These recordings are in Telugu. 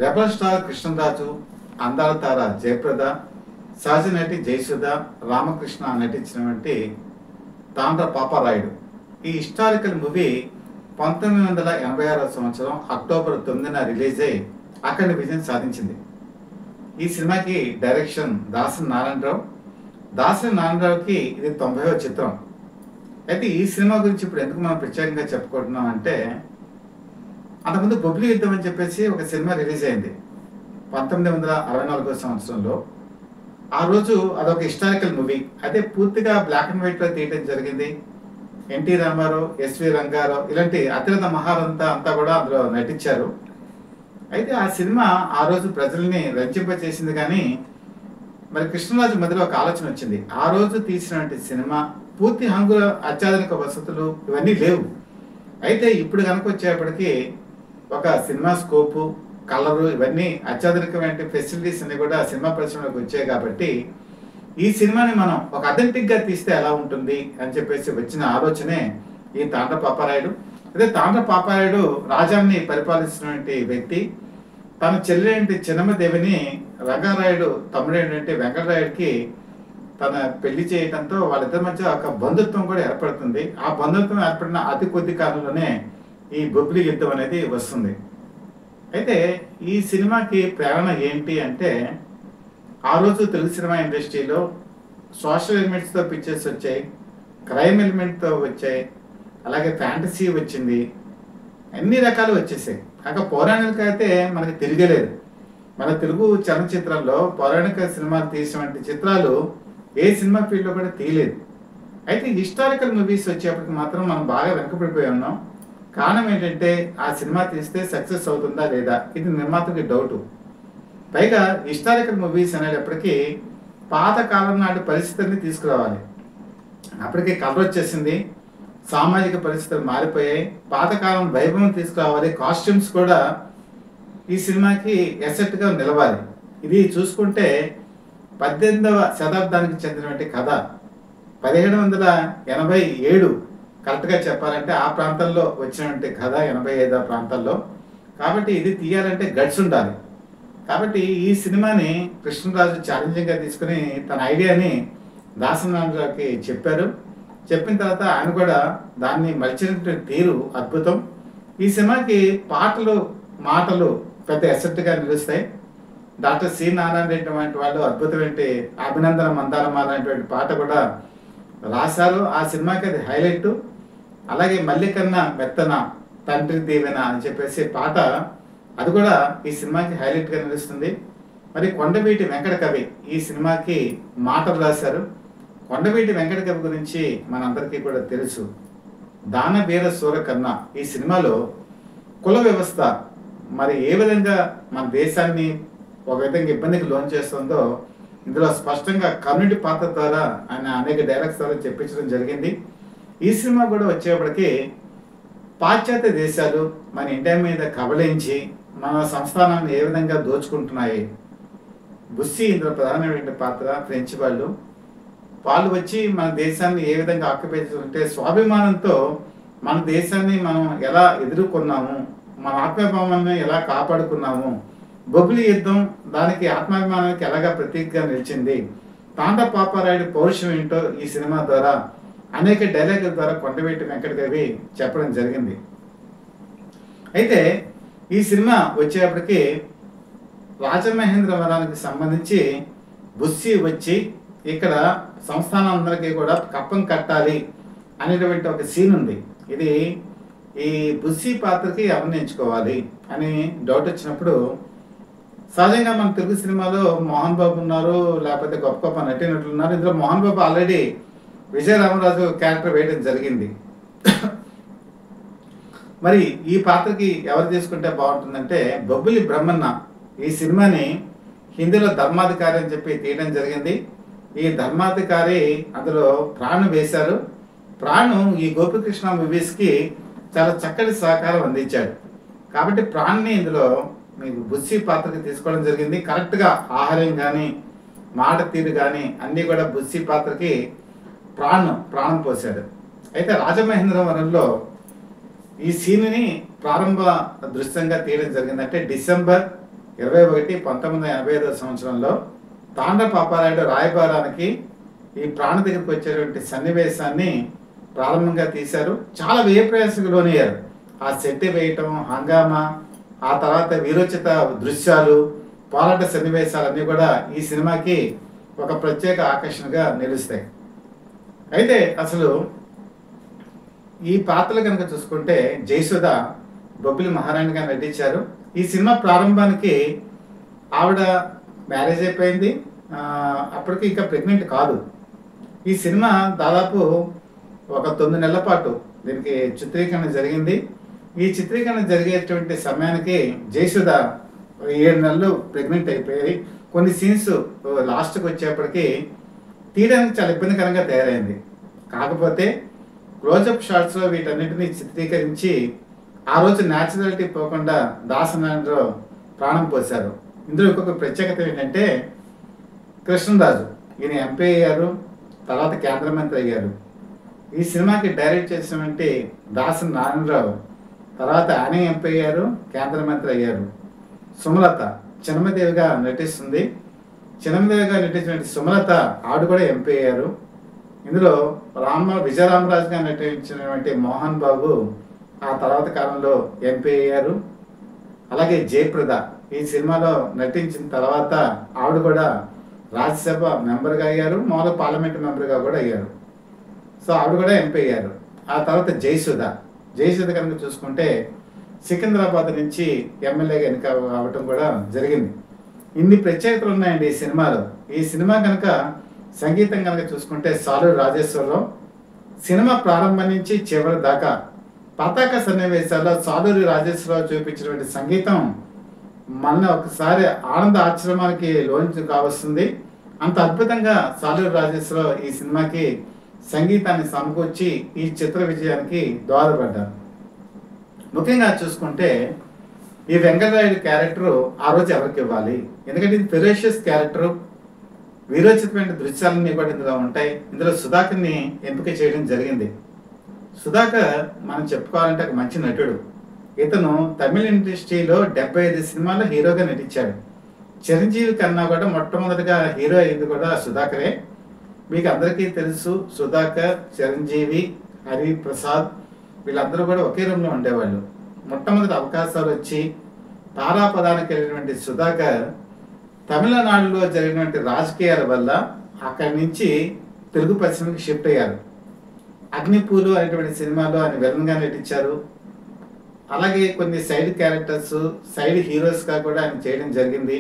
రెబల్ స్టార్ కృష్ణరాజు, అందాల తార జయప్రద, సహజ నటి జయసుధ, రామకృష్ణ నటించినటువంటి తాండ్ర పాపారాయుడు ఈ హిస్టారికల్ మూవీ 1986 సంవత్సరం అక్టోబర్ 9న రిలీజ్ అయి అఖండ విజయం సాధించింది. ఈ సినిమాకి డైరెక్షన్ దాసరి నారాయణరావు. దాసరి నారాయణరావుకి ఇది 90వ చిత్రం. అయితే ఈ సినిమా గురించి ఇప్పుడు ఎందుకు మనం ప్రత్యేకంగా చెప్పుకుంటున్నాం అంటే, అంతకుముందు బొబ్బిలి యుద్ధం అని చెప్పేసి ఒక సినిమా రిలీజ్ అయింది 1964 సంవత్సరంలో. ఆ రోజు అదొక హిస్టారికల్ మూవీ. అదే పూర్తిగా బ్లాక్ అండ్ వైట్లో తీయడం జరిగింది. ఎన్టీ రామారావు, ఎస్వి రంగారావు ఇలాంటి అతిరథ మహారంతా అంతా కూడా అందులో నటించారు. అయితే ఆ సినిమా ఆ రోజు ప్రజల్ని రంజింపచేసింది. కానీ మరి కృష్ణరాజు మధ్యలో ఒక ఆలోచన వచ్చింది. ఆ రోజు తీసినటువంటి సినిమా పూర్తి హంగుల అత్యాధునిక వసతులు ఇవన్నీ లేవు. అయితే ఇప్పుడు కనుక వచ్చేప్పటికి ఒక సినిమా స్కోపు, కలరు ఇవన్నీ అత్యాధునికమైన ఫెసిలిటీస్ అన్ని కూడా సినిమా పరిశ్రమలోకి వచ్చాయి. కాబట్టి ఈ సినిమాని మనం ఒక అథెంటిక్గా తీస్తే ఎలా ఉంటుంది అని చెప్పేసి వచ్చిన ఆలోచనే ఈ తాండ్ర పాపారాయుడు. అదే తాండ్ర పాపారాయుడు రాజ్యాన్ని పరిపాలిస్తున్నటువంటి వ్యక్తి. తన చెల్లెంటి చిన్నమ్మదేవిని రంగారాయుడు తమ్ముడేంటంటే వెంకటరాయుడికి తన పెళ్లి చేయడంతో వాళ్ళిద్దరి మధ్య ఒక బంధుత్వం కూడా ఏర్పడుతుంది. ఆ బంధుత్వం ఏర్పడిన అతి కొద్ది కాలంలోనే ఈ బొబ్బిలి యుద్ధం అనేది వస్తుంది. అయితే ఈ సినిమాకి ప్రేరణ ఏంటి అంటే, ఆ రోజు తెలుగు సినిమా ఇండస్ట్రీలో సోషల్ ఎలిమెంట్స్తో పిక్చర్స్ వచ్చాయి, క్రైమ్ ఎలిమెంట్తో వచ్చాయి, అలాగే ఫ్యాంటసీ వచ్చింది, అన్ని రకాలు వచ్చేసాయి. కాక పౌరాణిక అయితే మనకి తిరగలేదు. మన తెలుగు చలనచిత్రంలో పౌరాణిక సినిమాలు తీసినటువంటి చిత్రాలు ఏ సినిమా ఫీల్డ్లో కూడా తీయలేదు. అయితే హిస్టారికల్ మూవీస్ వచ్చేప్పటికి మాత్రం మనం బాగా వెనకబడిపోయి ఉన్నాం. కారణం ఏంటంటే, ఆ సినిమా తీస్తే సక్సెస్ అవుతుందా లేదా ఇది నిర్మాతకి డౌటు. పైగా హిస్టారికల్ మూవీస్ అనేటప్పటికీ పాత కాలం నాటి పరిస్థితుల్ని తీసుకురావాలి. అప్పటికే కలర్ వచ్చేసింది, సామాజిక పరిస్థితులు మారిపోయాయి, పాతకాలం వైభవం తీసుకురావాలి, కాస్ట్యూమ్స్ కూడా ఈ సినిమాకి ఎసెట్గా నిలవాలి. ఇది చూసుకుంటే 18వ శతాబ్దానికి చెందినటువంటి కథ. 1787 కరెక్ట్గా చెప్పాలంటే ఆ ప్రాంతంలో వచ్చినటువంటి కథ, 85వ ప్రాంతాల్లో. కాబట్టి ఇది తీయాలంటే గట్స్ ఉండాలి. కాబట్టి ఈ సినిమాని కృష్ణరాజు ఛాలెంజింగ్గా తీసుకుని తన ఐడియాని దాసనారాయణరావుకి చెప్పారు. చెప్పిన తర్వాత ఆయన కూడా దాన్ని మలిచినటువంటి తీరు అద్భుతం. ఈ సినిమాకి పాటలు, మాటలు పెద్ద ఎసెట్గా నిలుస్తాయి. డాక్టర్ సి నారాయణ రెడ్డి వంటి వాళ్ళు అద్భుతమైన అభినందన మందారమాల అనేటువంటి పాట కూడా రాశారు. ఆ సినిమాకి అది హైలైట్. అలాగే మల్లికన్న మెత్తన తండ్రి దీవెన అని చెప్పేసి పాట, అది కూడా ఈ సినిమాకి హైలైట్గా నిలుస్తుంది. మరి కొండవీటి వెంకట కవి ఈ సినిమాకి మాటలు రాశారు. కొండవీటి వెంకట కవి గురించి మనందరికీ కూడా తెలుసు. దానవీర సూరకర్ణ ఈ సినిమాలో కుల వ్యవస్థ మరి ఏ విధంగా మన దేశాన్ని ఒక విధంగా ఇబ్బందికి లోన్ చేస్తుందో ఇందులో స్పష్టంగా కమ్యూనిటీ పాత్ర ద్వారా ఆయన అనేక డైలాగ్స్ ద్వారా చెప్పించడం జరిగింది. ఈ సినిమా కూడా వచ్చేప్పటికి పాశ్చాత్య దేశాలు మన ఇండియా మీద కబళించి మన సంస్థానాన్ని ఏ విధంగా దోచుకుంటున్నాయి. బుస్సీ ఇందులో ప్రధానమైన పాత్ర. ఫ్రెంచ్ వాళ్ళు వచ్చి మన దేశాన్ని ఏ విధంగా ఆక్యుపై చేసుకుంటే స్వాభిమానంతో మన దేశాన్ని మనం ఎలా ఎదుర్కొన్నాము, మన ఆత్మాభిమానాన్ని ఎలా కాపాడుకున్నాము, బొబ్బిలి యుద్ధం దానికి ఆత్మాభిమానానికి ఎలాగా ప్రతీకగా నిలిచింది, తాండ్ర పాపారాయుడు పౌరుషం ఏంటో ఈ సినిమా ద్వారా అనేక డైలాగుల ద్వారా కొండవీటి వెంకట కవి చెప్పడం జరిగింది. అయితే ఈ సినిమా వచ్చేప్పటికి రాజమహేంద్రవరానికి సంబంధించి బుస్సీ వచ్చి ఇక్కడ సంస్థానాలందరికీ కూడా కప్పం కట్టాలి అనేటువంటి ఒక సీన్ ఉంది. ఇది ఈ బుస్సీ పాత్రకి ఎవరిని ఎంచుకోవాలి అని డౌట్ వచ్చినప్పుడు, సహజంగా మన తెలుగు సినిమాలో మోహన్ బాబు ఉన్నారు, లేకపోతే గొప్ప గొప్ప నటీనటులు ఉన్నారు. ఇందులో మోహన్ బాబు ఆల్రెడీ విజయ రామరాజు క్యారెక్టర్ వేయడం జరిగింది. మరి ఈ పాత్రకి ఎవరు తీసుకుంటే బాగుంటుందంటే బొబ్బిలి బ్రహ్మన్న. ఈ సినిమాని హిందీలో ధర్మాధికారి అని చెప్పి తీయడం జరిగింది. ఈ ధర్మాధికారి అందులో ప్రాణ్ వేశారు. ప్రాణ్ ఈ గోపికృష్ణ మూవీస్కి చాలా చక్కటి సహకారం అందించాడు. కాబట్టి ప్రాణ్ని ఇందులో మీకు బుస్సీ పాత్రకి తీసుకోవడం జరిగింది. కరెక్ట్గా ఆహారం కానీ మాట తీరు కానీ అన్నీ కూడా బుస్సీ పాత్రకి ప్రాణం పోశాడు. అయితే రాజమహేంద్రవరంలో ఈ సీన్ని ప్రారంభ దృశ్యంగా తీయడం జరిగింది. అంటే డిసెంబర్ 21, 1985 సంవత్సరంలో తాండ్ర పాపారాయుడు రాయబారానికి ఈ ప్రాణ దగ్గరికి వచ్చేటువంటి సన్నివేశాన్ని ప్రారంభంగా తీశారు. చాలా వ్యయ ప్రయాసకు లోనయ్యారు. ఆ సెట్ వేయటం, హంగామా, ఆ తర్వాత వీరోచిత దృశ్యాలు, పోరాట సన్నివేశాలన్నీ కూడా ఈ సినిమాకి ఒక ప్రత్యేక ఆకర్షణగా నిలుస్తాయి. అయితే అసలు ఈ పాత్రలు కనుక చూసుకుంటే జయసుధ బొబ్బిలి మహారాణిగా నటించారు. ఈ సినిమా ప్రారంభానికి ఆవిడ మ్యారేజ్ అయిపోయింది, అప్పటికి ఇంకా ప్రెగ్నెంట్ కాదు. ఈ సినిమా దాదాపు ఒక 9 నెలల పాటు దీనికి చిత్రీకరణ జరిగింది. ఈ చిత్రీకరణ జరిగేటువంటి సమయానికి జయసుధ 7 నెలలు ప్రెగ్నెంట్ అయిపోయి కొన్ని సీన్స్ లాస్ట్కి వచ్చేప్పటికి తీయడానికి చాలా ఇబ్బందికరంగా తయారైంది. కాకపోతే క్లోజప్ షాట్స్లో వీటన్నిటిని చిత్రీకరించి ఆ రోజు న్యాచురాలిటీ పోకుండా దాసనారాయణరావు ప్రాణం పోశారు. ఇందులో ఇంకొక ప్రత్యేకత ఏంటంటే కృష్ణరాజు ఈయన ఎంపీ అయ్యారు, తర్వాత కేంద్ర మంత్రి అయ్యారు. ఈ సినిమాకి డైరెక్ట్ చేసినటువంటి దాసన్ నారాయణరావు తర్వాత ఆయన ఎంపీ అయ్యారు, కేంద్ర మంత్రి అయ్యారు. సుమలత చిన్నమదేవిగా నటిస్తుంది. చిన్నమదేవిగా నటించినటువంటి సుమలత ఆవిడ కూడా ఎంపీ అయ్యారు. ఇందులో విజయరామరాజుగా నటించినటువంటి మోహన్ బాబు ఆ తర్వాత కాలంలో ఎంపీ అయ్యారు. అలాగే జయప్రద ఈ సినిమాలో నటించిన తర్వాత ఆవిడ కూడా రాజ్యసభ మెంబర్గా అయ్యారు, మామూలు పార్లమెంట్ మెంబర్గా కూడా అయ్యారు. సో ఆవిడ కూడా ఎంపీ అయ్యారు. ఆ తర్వాత జయసుధ కనుక చూసుకుంటే సికింద్రాబాద్ నుంచి ఎమ్మెల్యేగా ఎన్నిక అవ్వటం కూడా జరిగింది. ఇన్ని ప్రత్యేకతలు ఉన్నాయండి ఈ సినిమాలో. ఈ సినిమా కనుక సంగీతం కనుక చూసుకుంటే సాలూరి రాజేశ్వరరావు సినిమా ప్రారంభం నుంచి చివరి దాకా పతాక సన్నివేశాల్లో సాలూరి రాజేశ్వరరావు చూపించినటువంటి సంగీతం మన ఒకసారి ఆనంద ఆశ్రమానికి లోంచి కావస్తుంది. అంత అద్భుతంగా సాలూరి రాజేశ్వరరావు ఈ సినిమాకి సంగీతాన్ని సమకూర్చి ఈ చిత్ర విజయానికి దోహదపడ్డారు. ముఖ్యంగా చూసుకుంటే ఈ వెంకటరాయుడు క్యారెక్టరు ఆ రోజు ఎవరికి ఇవ్వాలి? ఎందుకంటే ఇది ఫెరోషియస్ క్యారెక్టరు, వీరోచితమైన దృశ్యాలన్నీ కూడా ఇందులో ఉంటాయి. ఇందులో సుధాకర్ని ఎంపిక చేయడం జరిగింది. సుధాకర్ మనం చెప్పుకోవాలంటే ఒక మంచి నటుడు. ఇతను తమిళ ఇండస్ట్రీలో 75 సినిమాల్లో హీరోగా నటించాడు. చిరంజీవి కన్నా కూడా మొట్టమొదటిగా హీరో అయింది కూడా సుధాకరే. మీకు అందరికీ తెలుసు, సుధాకర్, చిరంజీవి, హరిప్రసాద్ వీళ్ళందరూ కూడా ఒకే రూమ్లో ఉండేవాళ్ళు. మొట్టమొదటి అవకాశాలు వచ్చి తారాపదానికి వెళ్ళినటువంటి సుధాకర్ తమిళనాడులో జరిగినటువంటి రాజకీయాల వల్ల అక్కడి నుంచి తెలుగు పరిశ్రమకి షిఫ్ట్ అయ్యారు. అగ్నిపూలు అనేటువంటి సినిమాలో ఆయన విలన్గా నటించారు. అలాగే కొన్ని సైడ్ క్యారెక్టర్స్, సైడ్ హీరోస్గా కూడా ఆయన చేయడం జరిగింది.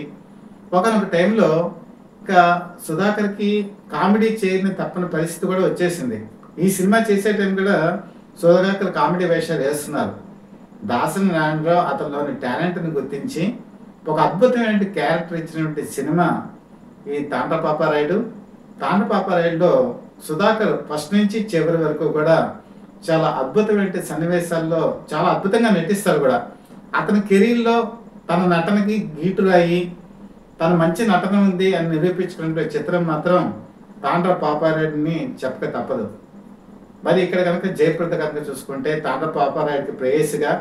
ఒకనొక టైంలో ఇంకా సుధాకర్కి కామెడీ చేయని తప్పని పరిస్థితి కూడా వచ్చేసింది. ఈ సినిమా చేసే టైం కూడా సుధాకర్ కామెడీ వేషాలు వేస్తున్నారు. దాసరి నారాయణరావు అతనిలోని టాలెంట్ని గుర్తించి ఒక అద్భుతమైన క్యారెక్టర్ ఇచ్చినటువంటి సినిమా ఈ తాండ్ర పాపారాయుడు. తాండ్ర పాపారాయుడులో సుధాకర్ ఫస్ట్ నుంచి చివరి వరకు కూడా చాలా అద్భుతమైన సన్నివేశాల్లో చాలా అద్భుతంగా నటిస్తారు కూడా. అతని కెరీర్లో తన నటనకి గీటురాయి, తన మంచి నటన ఉంది అని నిరూపించుకునే చిత్రం మాత్రం తాండ్ర పాపారాయుడిని చెప్పక తప్పదు. మరి ఇక్కడ కనుక జయప్రద కనుక చూసుకుంటే తాండ్ర పాపారాయుడికి ప్రేయసిగా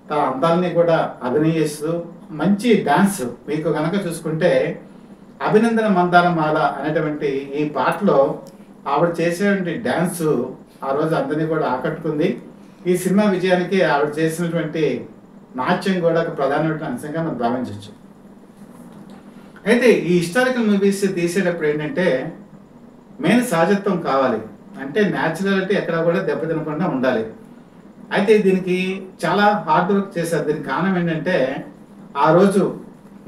తన అందాలని కూడా అభినయిస్తూ మంచి డాన్స్, మీకు కనుక చూసుకుంటే అభినందన మందారమాల అనేటువంటి ఈ పాటలో ఆవిడ చేసేటువంటి డ్యాన్సు ఆ రోజు అందరినీ కూడా ఆకట్టుకుంది. ఈ సినిమా విజయానికి ఆవిడ చేసినటువంటి నాట్యం కూడా ఒక ప్రధానమైన అంశంగా మనం భావించవచ్చు. అయితే ఈ హిస్టారికల్ మూవీస్ తీసేటప్పుడు ఏంటంటే మెయిన్ సహజత్వం కావాలి, అంటే న్యాచురాలిటీ ఎక్కడ కూడా దెబ్బతినకుండా ఉండాలి. అయితే దీనికి చాలా హార్డ్ వర్క్ చేశారు. దీనికి కారణం ఏంటంటే ఆ రోజు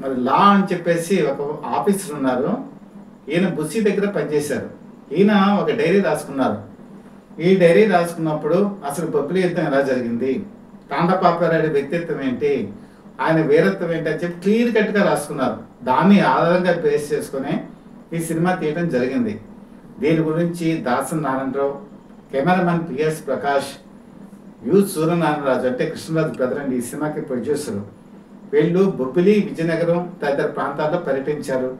మరి లా అని చెప్పేసి ఒక ఆఫీసర్ ఉన్నారు, ఈయన బుస్సీ దగ్గర పనిచేశారు. ఈయన ఒక డైరీ రాసుకున్నారు. ఈ డైరీ రాసుకున్నప్పుడు అసలు బొబ్బిలి యుద్ధం ఎలా జరిగింది, తాండపాపారాయుడు వ్యక్తిత్వం ఏంటి, ఆయన వీరత్వం ఏంటి అని చెప్పి క్లియర్ కట్గా రాసుకున్నారు. దాన్ని ఆధారంగా బేస్ చేసుకుని ఈ సినిమా తీయడం జరిగింది. దీని గురించి Dasan Narayanarao, cameraman PS Prakash, U Suryanarayanaraju అంటే కృష్ణరాజు బ్రదర్ అండి ఈ సినిమాకి ప్రొడ్యూసరు. వీళ్ళు బొబ్బిలి, విజయనగరం తదితర ప్రాంతాల్లో పర్యటించారు.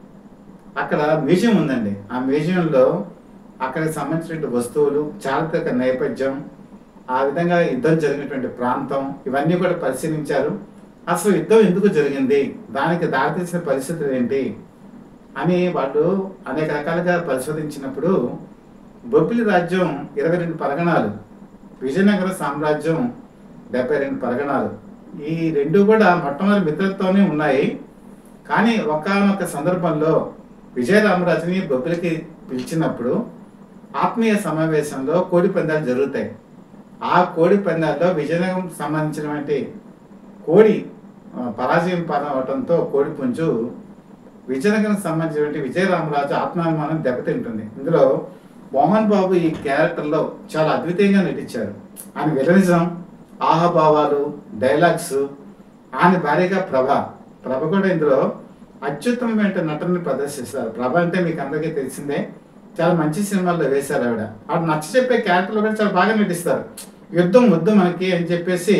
అక్కడ మ్యూజియం ఉందండి. ఆ మ్యూజియంలో అక్కడికి సంబంధించినటువంటి వస్తువులు, చారిత్రక నేపథ్యం, ఆ విధంగా యుద్ధం జరిగినటువంటి ప్రాంతం ఇవన్నీ కూడా పరిశీలించారు. అసలు యుద్ధం ఎందుకు జరిగింది, దానికి దారితీసిన పరిస్థితులు ఏంటి అని వాళ్ళు అనేక రకాలుగా పరిశోధించినప్పుడు బొబ్బిలి రాజ్యం 22 పరగణాలు, విజయనగర సామ్రాజ్యం 72 పరగణాలు. ఈ రెండు కూడా మొట్టమొదటి మిత్రతోనే ఉన్నాయి. కానీ ఒకానొక సందర్భంలో విజయరామరాజుని బొబ్బిలికి పిలిచినప్పుడు ఆత్మీయ సమావేశంలో కోడి పందాలు జరుగుతాయి. ఆ కోడి పందాల్లో విజయనగరం సంబంధించినటువంటి కోడి పరాజయం పాలవడంతో కోడి పుంజు విజయనగరం సంబంధించినటువంటి విజయరామరాజు ఆత్మాభిమానం దెబ్బతింటుంది. ఇందులో మోహన్ బాబు ఈ క్యారెక్టర్లో చాలా అద్భుతంగా నటించారు. ఆయన విలనిజం, ఆహాభావాలు, డైలాగ్స్, ఆయన భార్యగా ప్రభ కూడా ఇందులో అత్యుత్తమమైన నటనని ప్రదర్శిస్తారు. ప్రభ అంటే మీకు అందరికీ తెలిసిందే, చాలా మంచి సినిమాల్లో వేశారు. ఆవిడ నచ్చ చెప్పే క్యారెక్టర్లో కూడా చాలా బాగా నటిస్తారు. యుద్ధం వద్దు మనకి అని చెప్పేసి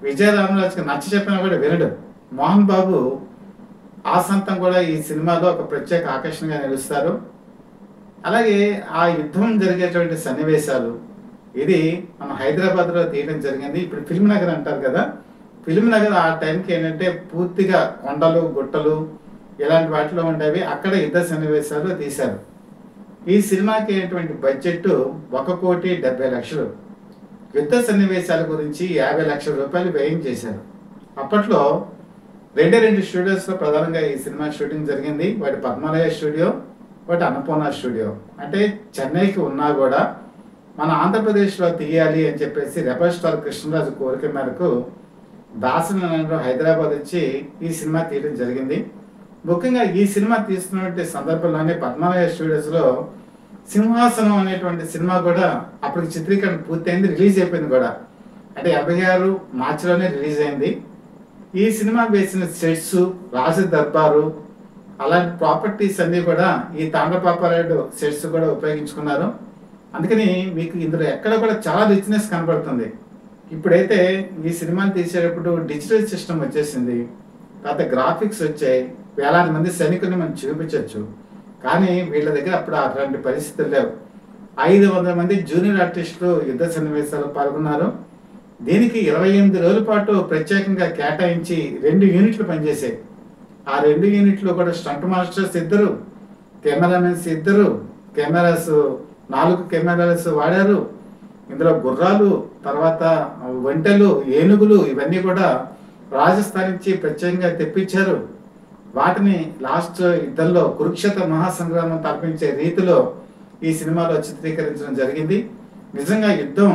విజయరామరాజుకి నచ్చ చెప్పినా కూడా వినడు. మోహన్ బాబు ఆసంతం కూడా ఈ సినిమాలో ఒక ప్రత్యేక ఆకర్షణగా నిలుస్తారు. అలాగే ఆ యుద్ధం జరిగేటువంటి సన్నివేశాలు ఇది మన హైదరాబాద్లో తీయడం జరిగింది. ఇప్పుడు ఫిల్మ్ నగర్ అంటారు కదా, ఫిల్మ్ నగర్ ఆ టైంకి ఏంటంటే పూర్తిగా కొండలు, గుట్టలు ఇలాంటి వాటిలో ఉండేవి. అక్కడ యుద్ధ సన్నివేశాలు తీశారు. ఈ సినిమాకి అయినటువంటి బడ్జెట్ 1,70,00,000. యుద్ధ సన్నివేశాల గురించి 50 లక్షల రూపాయలు వ్యయం చేశారు. అప్పట్లో 2 స్టూడియోస్లో ప్రధానంగా ఈ సినిమా షూటింగ్ జరిగింది. వాటి పద్మాలయ స్టూడియో, ఒకటి అన్నపూర్ణ స్టూడియో. అంటే చెన్నైకి ఉన్నా కూడా మన ఆంధ్రప్రదేశ్లో తీయాలి అని చెప్పేసి రెబల్ స్టార్ కృష్ణరాజు కోరిక మేరకు దాసన్ నారాయణరావు హైదరాబాద్ వచ్చి ఈ సినిమా తీయడం జరిగింది. ముఖ్యంగా ఈ సినిమా తీస్తున్నటువంటి సందర్భంలోనే పద్మాలయ స్టూడియోస్లో సింహాసనం అనేటువంటి సినిమా కూడా అప్పటికి చిత్రీకరణ పూర్తయింది, రిలీజ్ అయిపోయింది కూడా. అంటే 86 మార్చిలోనే రిలీజ్ అయింది. ఈ సినిమా వేసిన సెట్స్, రాజ దర్బారు అలాంటి ప్రాపర్టీస్ అన్నీ కూడా ఈ తాండపాపారాయుడు సెట్స్ కూడా ఉపయోగించుకున్నారు. అందుకని మీకు ఇందులో ఎక్కడ కూడా చాలా రిచ్నెస్ కనబడుతుంది. ఇప్పుడైతే ఈ సినిమాని తీసేటప్పుడు డిజిటల్ సిస్టమ్ వచ్చేసింది, తర్వాత గ్రాఫిక్స్ వచ్చాయి, వేలాది మంది సైనికుల్ని మనం చూపించవచ్చు. కానీ వీళ్ళ దగ్గర అప్పుడు అట్లాంటి పరిస్థితులు లేవు. 500 మంది జూనియర్ ఆర్టిస్టులు యుద్ధ సన్నివేశాలు పాల్గొన్నారు. దీనికి 28 రోజుల పాటు ప్రత్యేకంగా కేటాయించి 2 యూనిట్లు పనిచేసాయి. ఆ 2 యూనిట్లు కూడా stunt masters 2, cameramen 2, cameras 4 cameras వాడారు. ఇందులో గుర్రాలు, తర్వాత ఒంటెలు, ఏనుగులు ఇవన్నీ కూడా రాజస్థాన్ నుంచి ప్రత్యేకంగా తెప్పించారు. వాటిని లాస్ట్ యుద్ధంలో కురుక్షేత్ర మహాసంగ్రామం తలపించే రీతిలో ఈ సినిమాలో చిత్రీకరించడం జరిగింది. నిజంగా యుద్ధం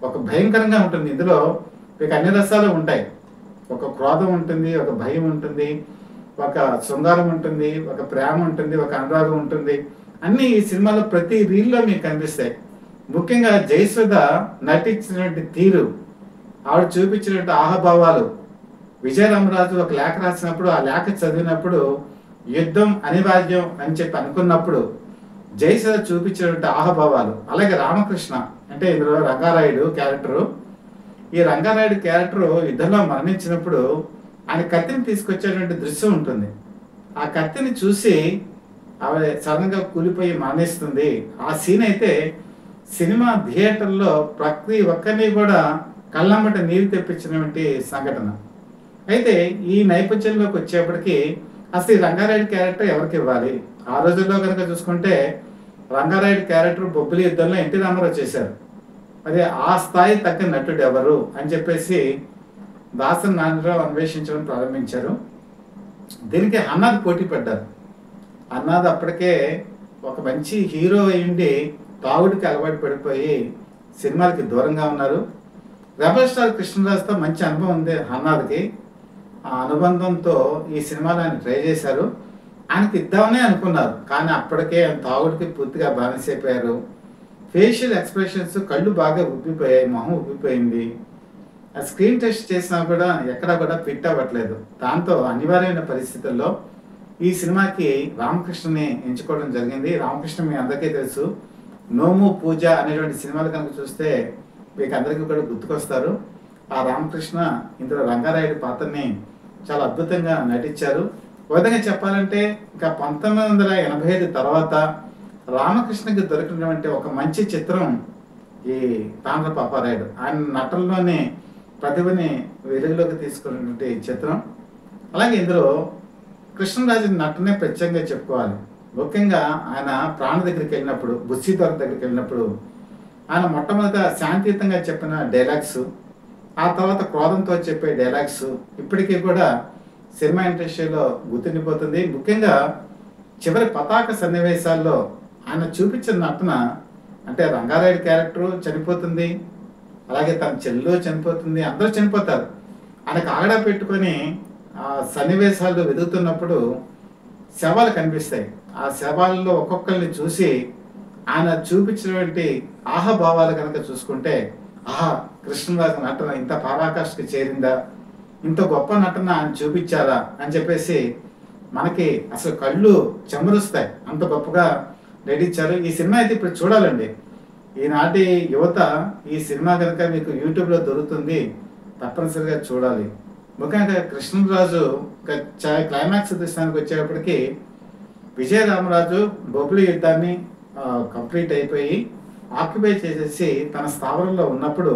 ఒక భయంకరంగా ఉంటుంది. ఇందులో మీకు అన్ని రసాలు ఉంటాయి. ఒక క్రోధం ఉంటుంది, ఒక భయం ఉంటుంది, ఒక శృంగారం ఉంటుంది, ఒక ప్రేమ ఉంటుంది, ఒక అనురాగం ఉంటుంది. అన్నీ ఈ సినిమాలో ప్రతి రీల్లో మీకు కనిపిస్తాయి. ముఖ్యంగా జయసుధ నటించినటువంటి తీరు, ఆవిడ చూపించినటువంటి ఆహాభావాలు. విజయరామరాజు ఒక లేఖ రాసినప్పుడు, ఆ లేఖ చదివినప్పుడు యుద్ధం అనివార్యం అని చెప్పి అనుకున్నప్పుడు జయసుధ చూపించినటువంటి ఆహాభావాలు. అలాగే రామకృష్ణ అంటే ఇందులో రంగారాయుడు క్యారెక్టరు. ఈ రంగారాయుడు క్యారెక్టరు యుద్ధంలో మరణించినప్పుడు ఆయన కత్తిని తీసుకొచ్చేటువంటి దృశ్యం ఉంటుంది. ఆ కత్తిని చూసి ఆవిడ సడన్గా కూలిపోయి మరణిస్తుంది. ఆ సీన్ అయితే సినిమా థియేటర్లో ప్రతి ఒక్కరిని కూడా కళ్ళమ్మట నీరు తెప్పించినటువంటి సంఘటన. అయితే ఈ నేపథ్యంలోకి వచ్చేప్పటికి అసలు ఈ రంగారాయుడు క్యారెక్టర్ ఎవరికి ఇవ్వాలి? ఆ రోజుల్లో కనుక చూసుకుంటే రంగారాయుడు క్యారెక్టర్ బొబ్బిలి యుద్ధంలో ఎన్టీ రామారావు చేశారు. అదే ఆ స్థాయి తగ్గ నటుడు ఎవరు అని చెప్పేసి దాసన్ నారాయణరావు అన్వేషించడం ప్రారంభించారు. దీనికి అన్నాది పోటీ పడ్డారు. అన్నాది అప్పటికే ఒక మంచి హీరో అయ్యిండి తాగుడికి అలవాటు పడిపోయి సినిమాలకి దూరంగా ఉన్నారు. రెబల్ స్టార్ కృష్ణరాజుతో మంచి అనుభవం ఉంది అన్నాదికి. ఆ అనుబంధంతో ఈ సినిమాలో ఆయన ట్రై చేశారు. ఆయనకి ఇద్దామని అనుకున్నారు, కానీ అప్పటికే తాగుడికి పూర్తిగా బానిసైపోయారు. ఫేషియల్ ఎక్స్ప్రెషన్స్, కళ్ళు బాగా ఉబ్బిపోయాయి, మొహం ఉబ్బిపోయింది. ఆ స్క్రీన్ టెస్ట్ చేసినా కూడా ఎక్కడా కూడా ఫిట్ అవ్వట్లేదు. దాంతో అనివార్యమైన పరిస్థితుల్లో ఈ సినిమాకి రామకృష్ణని ఎంచుకోవడం జరిగింది. రామకృష్ణ మీ అందరికీ తెలుసు, నోము పూజ అనేటువంటి సినిమాలు కనుక చూస్తే మీకు అందరికీ కూడా గుర్తుకొస్తారు. ఆ రామకృష్ణ ఇందులో రంగారాయుడు పాత్రని చాలా అద్భుతంగా నటించారు. ఒక విధంగా చెప్పాలంటే ఇంకా 1985 తర్వాత రామకృష్ణకి దొరికినటువంటి ఒక మంచి చిత్రం ఈ తాండ్ర పాపారాయుడు. ఆయన నటనలోనే ప్రతిభని వెలుగులోకి తీసుకున్నటువంటి చిత్రం. అలాగే ఇందులో కృష్ణరాజు నటనే ప్రత్యేకంగా చెప్పుకోవాలి. ముఖ్యంగా ఆయన ప్రాణ దగ్గరికి వెళ్ళినప్పుడు, బుస్సీ దొర దగ్గరికి వెళ్ళినప్పుడు ఆయన మొట్టమొదట శాంతియుతంగా చెప్పిన డైలాగ్స్, ఆ తర్వాత క్రోధంతో చెప్పే డైలాగ్స్ ఇప్పటికీ కూడా సినిమా ఇండస్ట్రీలో గుర్తుండిపోతుంది. ముఖ్యంగా చివరి పతాక సన్నివేశాల్లో ఆయన చూపించిన నటన, అంటే రంగారాయుడు క్యారెక్టరు చనిపోతుంది, అలాగే తన చెల్లు చనిపోతుంది, అందరూ చనిపోతారు. ఆయనకు ఆగడా పెట్టుకొని ఆ సన్నివేశాలు వెతుకుతున్నప్పుడు శవాలు కనిపిస్తాయి. ఆ శవాల్లో ఒక్కొక్కరిని చూసి ఆయన చూపించినటువంటి ఆహాభావాలు కనుక చూసుకుంటే, ఆహా కృష్ణరాజు నటన ఇంత పరాకాష్ఠకి చేరిందా, ఇంత గొప్ప నటన ఆయన చూపించారా అని చెప్పేసి మనకి అసలు కళ్ళు చెమరుస్తాయి. అంత గొప్పగా నటించారు. ఈ సినిమా అయితే ఇప్పుడు చూడాలండి. ఈనాటి యువత ఈ సినిమా కనుక మీకు యూట్యూబ్లో దొరుకుతుంది, తప్పనిసరిగా చూడాలి. ముఖ్యంగా కృష్ణరాజు క్లైమాక్స్ దృశ్యానికి వచ్చేటప్పటికి విజయరామరాజు బొబ్బిలి యుద్ధాన్ని కంప్లీట్ అయిపోయి ఆక్యుపై చేసేసి తన స్థావరంలో ఉన్నప్పుడు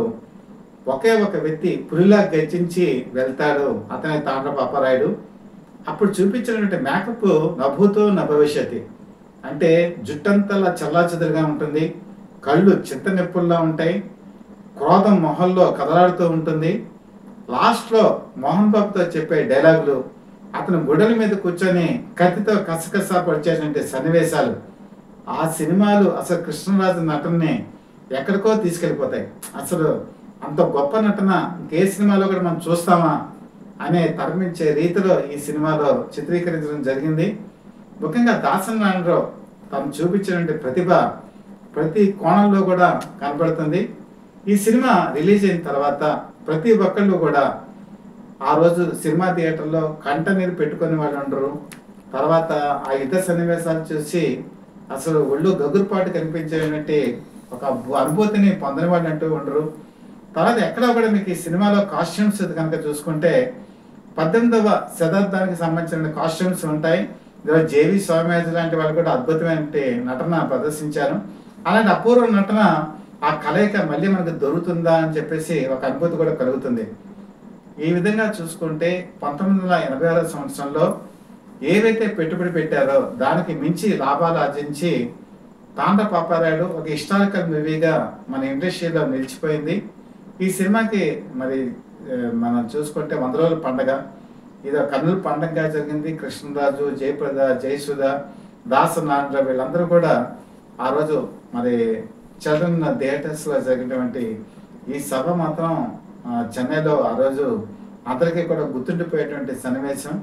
ఒకే ఒక వ్యక్తి పులిలా గర్జించి వెళ్తాడు, అతనే తాండ్ర పాపారాయుడు. అప్పుడు చూపించినటువంటి మేకప్ నభూతో నభవిష్యతి, అంటే జుట్టంతలా చల్లాచెదురుగా ఉంటుంది, కళ్ళు చింత నిప్పుల్లా ఉంటాయి, క్రోధం మొహంలో కదలాడుతూ ఉంటుంది. లాస్ట్లో మోహన్ బాబుతో చెప్పే డైలాగులు, అతను గుడ్డల మీద కూర్చొని కత్తితో కసకస పొడిచేటువంటి సన్నివేశాలు, ఆ సినిమాలు అసలు కృష్ణరాజు నటనని ఎక్కడికో తీసుకెళ్ళిపోతాయి. అసలు అంత గొప్ప నటన ఇంకే సినిమాలో కూడా మనం చూస్తామా అనే తరమించే రీతిలో ఈ సినిమాలో చిత్రీకరించడం జరిగింది. ముఖ్యంగా దాసరి నారాయణరావు తను చూపించినటువంటి ప్రతిభ ప్రతి కోణంలో కూడా కనపడుతుంది. ఈ సినిమా రిలీజ్ అయిన తర్వాత ప్రతి ఒక్కళ్ళు కూడా ఆ రోజు సినిమా థియేటర్లో కంట నీరు పెట్టుకునే వాళ్ళు ఉండరు. తర్వాత ఆ యుద్ధ సన్నివేశాలు చూసి అసలు ఒళ్ళు గగురుపాటు కనిపించేటువంటి ఒక అనుభూతిని పొందని వాళ్ళు అంటూ ఉండరు. తర్వాత ఎక్కడా కూడా మీకు ఈ సినిమాలో కాస్ట్యూమ్స్ కనుక చూసుకుంటే 18వ శతాబ్దానికి సంబంధించిన కాస్ట్యూమ్స్ ఉంటాయి. ఇందులో జేవి స్వామిరాజు లాంటి వాళ్ళు కూడా అద్భుతమైన నటన ప్రదర్శించారు. అలాంటి అపూర్వ నటన, ఆ కలయిక మళ్ళీ మనకు దొరుకుతుందా అని చెప్పేసి ఒక అనుభూతి కూడా కలుగుతుంది. ఈ విధంగా చూసుకుంటే 1986 సంవత్సరంలో ఏవైతే పెట్టుబడి పెట్టారో దానికి మించి లాభాలు ఆర్జించి తాండ్ర పాపారాయుడు ఒక హిస్టారికల్ మూవీగా మన ఇండస్ట్రీలో నిలిచిపోయింది. ఈ సినిమాకి మరి మనం చూసుకుంటే 100 రోజుల పండగ, ఇది కన్నుల పండగగా జరిగింది. కృష్ణరాజు, జయప్రద, జయసుధ, దాసరి నారాయణరావు వీళ్ళందరూ కూడా ఆ రోజు మరి చిల్డ్రన్ థియేటర్స్లో జరిగినటువంటి ఈ సభ మాత్రం చెన్నైలో ఆ రోజు అందరికీ కూడా గుర్తుండిపోయేటువంటి సన్నివేశం.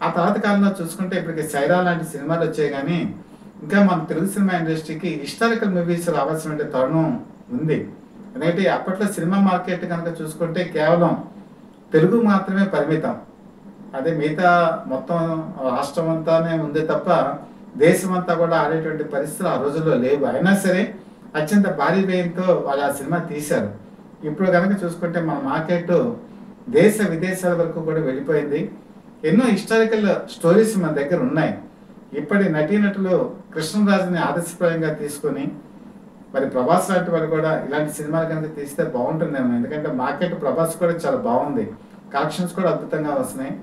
ఆ తర్వాత కాలంలో చూసుకుంటే ఇప్పటికి సైరా లాంటి సినిమాలు వచ్చాయి, కానీ ఇంకా మన తెలుగు సినిమా ఇండస్ట్రీకి హిస్టారికల్ మూవీస్ రావాల్సిన తరుణం ఉంది. ఎందుకంటే అప్పట్లో సినిమా మార్కెట్ కనుక చూసుకుంటే కేవలం తెలుగు మాత్రమే పరిమితం. అదే మిగతా మొత్తం రాష్ట్రం అంతానే ఉంది తప్ప దేశమంతా కూడా ఆడేటువంటి పరిస్థితులు ఆ రోజుల్లో లేవు. అయినా సరే అత్యంత భారీ వ్యయంతో వాళ్ళు ఆ సినిమా తీశారు. ఇప్పుడు కనుక చూసుకుంటే మన మార్కెట్ దేశ విదేశాల వరకు కూడా వెళ్ళిపోయింది. ఎన్నో హిస్టారికల్ స్టోరీస్ మన దగ్గర ఉన్నాయి. ఇప్పటి నటీనటులు కృష్ణరాజుని ఆదర్శప్రాయంగా తీసుకొని మరి ప్రభాస్ లాంటి వాళ్ళు కూడా ఇలాంటి సినిమాలు కనుక తీస్తే బాగుంటుందేమో. ఎందుకంటే మార్కెట్ ప్రభాస్ కూడా చాలా బాగుంది, కలెక్షన్స్ కూడా అద్భుతంగా వస్తున్నాయి.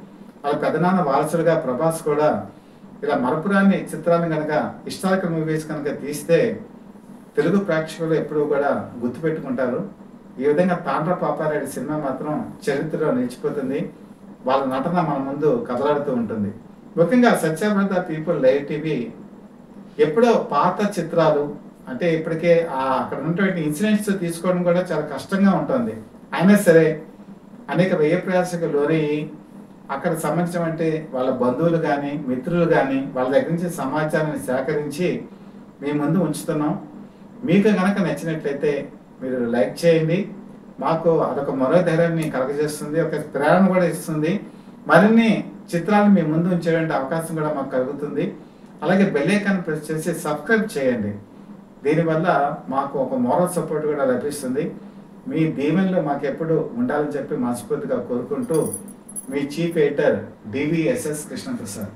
వాళ్ళ పెదనాన్న వారసుడుగా ప్రభాస్ కూడా ఇలా మరపురాని చిత్రాలను కనుక హిస్టారికల్ మూవీస్ కనుక తీస్తే తెలుగు ప్రేక్షకులు ఎప్పుడూ కూడా గుర్తుపెట్టుకుంటారు. ఈ విధంగా తాండ్ర పాపారాయుడు సినిమా మాత్రం చరిత్రలో నిలిచిపోతుంది. వాళ్ళ నటన మన ముందు కదలాడుతూ ఉంటుంది. ముఖ్యంగా సత్యావ్రత పీపుల్ లైవ్ టీవీ ఎప్పుడో పాత చిత్రాలు, అంటే ఇప్పటికే అక్కడ ఉన్నటువంటి ఇన్సిడెంట్స్ తీసుకోవడం కూడా చాలా కష్టంగా ఉంటుంది. అయినా సరే అనేక వ్యయ ప్రయాసకు లోనయ్యి అక్కడ సంబంధించినటువంటి వాళ్ళ బంధువులు కానీ మిత్రులు కానీ వాళ్ళ దగ్గర నుంచి సమాచారాన్ని సేకరించి మీ ముందు ఉంచుతున్నాం. మీకు కనుక నచ్చినట్లయితే మీరు లైక్ చేయండి. మాకు అదొక మనోధైర్యాన్ని కలగజేస్తుంది, ఒక ప్రేరణ కూడా ఇస్తుంది. మరిన్ని చిత్రాలు మీ ముందు ఉంచేటువంటి అవకాశం కూడా మాకు కలుగుతుంది. అలాగే బెల్ ఐకాన్ ప్రెస్ చేసి సబ్స్క్రైబ్ చేయండి. దీనివల్ల మాకు ఒక మోరల్ సపోర్ట్ కూడా లభిస్తుంది. మీ దీవెనలో మాకు ఎప్పుడు ఉండాలని చెప్పి మనస్ఫూర్తిగా కోరుకుంటూ మీ చీఫ్ ఎడిటర్ డివిఎస్ఎస్ కృష్ణప్రసాద్.